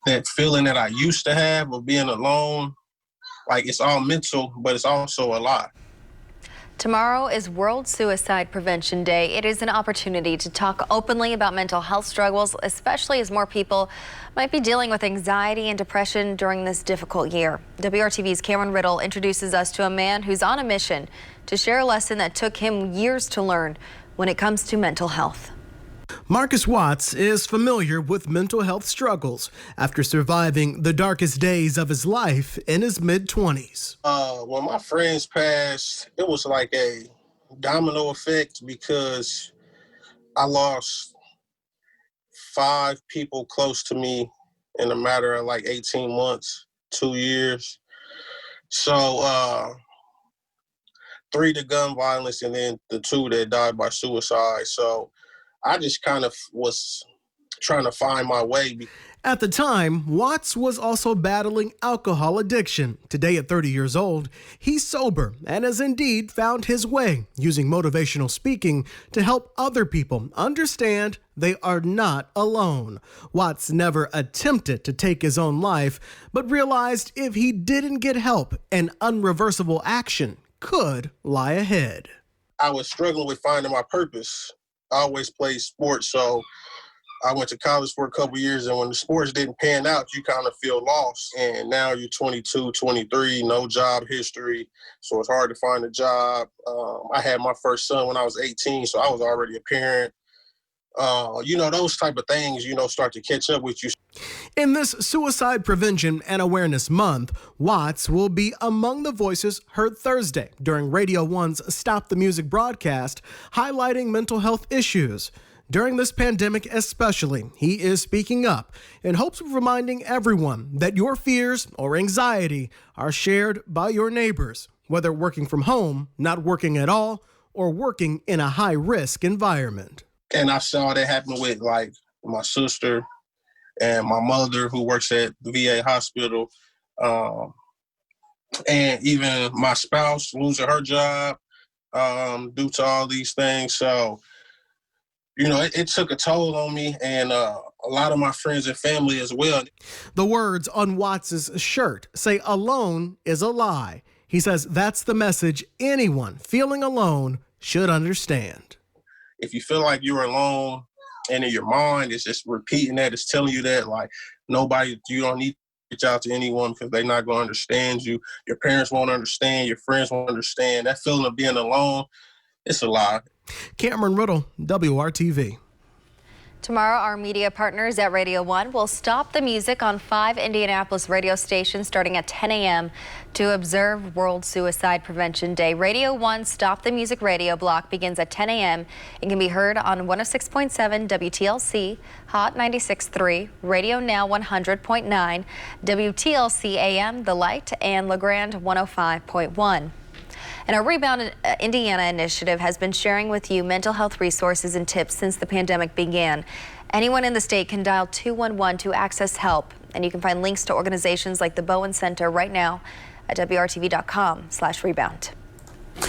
that feeling that I used to have of being alone, like it's all mental, but it's also a lie. Tomorrow is World Suicide Prevention Day. It is an opportunity to talk openly about mental health struggles, especially as more people might be dealing with anxiety and depression during this difficult year. WRTV's Cameron Riddle introduces us to a man who's on a mission to share a lesson that took him years to learn when it comes to mental health. Marcus Watts is familiar with mental health struggles after surviving the darkest days of his life in his mid-20s. When my friends passed, it was like a domino effect because I lost 5 people close to me in a matter of like 18 months, 2 years. So 3 to gun violence and then the 2 that died by suicide. So I just kind of was trying to find my way. At the time, Watts was also battling alcohol addiction. Today, at 30 years old, he's sober and has indeed found his way, using motivational speaking to help other people understand they are not alone. Watts never attempted to take his own life, but realized if he didn't get help, an unreversible action could lie ahead. I was struggling with finding my purpose. I always played sports, so I went to college for a couple years, and when the sports didn't pan out, you kind of feel lost. And now you're 22, 23, no job history, so it's hard to find a job. I had my first son when I was 18, so I was already a parent. Those type of things, start to catch up with you. In this Suicide Prevention and Awareness Month, Watts will be among the voices heard Thursday during Radio 1's Stop the Music broadcast, highlighting mental health issues. During this pandemic especially, he is speaking up in hopes of reminding everyone that your fears or anxiety are shared by your neighbors, whether working from home, not working at all, or working in a high-risk environment. And I saw that happen with, like, my sister and my mother who works at the VA hospital, and even my spouse losing her job due to all these things. So, it took a toll on me and a lot of my friends and family as well. The words on Watts' shirt say alone is a lie. He says that's the message anyone feeling alone should understand. If you feel like you're alone and in your mind it's just repeating that, it's telling you that, like, you don't need to reach out to anyone because they're not going to understand you. Your parents won't understand. Your friends won't understand. That feeling of being alone, it's a lie. Cameron Riddle, WRTV. Tomorrow, our media partners at Radio 1 will stop the music on 5 Indianapolis radio stations starting at 10 a.m. to observe World Suicide Prevention Day. Radio 1's Stop the Music radio block begins at 10 a.m. and can be heard on 106.7 WTLC, Hot 96.3, Radio Now 100.9, WTLC AM, The Light, and LeGrand 105.1. And our Rebound Indiana initiative has been sharing with you mental health resources and tips since the pandemic began. Anyone in the state can dial 211 to access help, and you can find links to organizations like the Bowen Center right now at WRTV.com/rebound.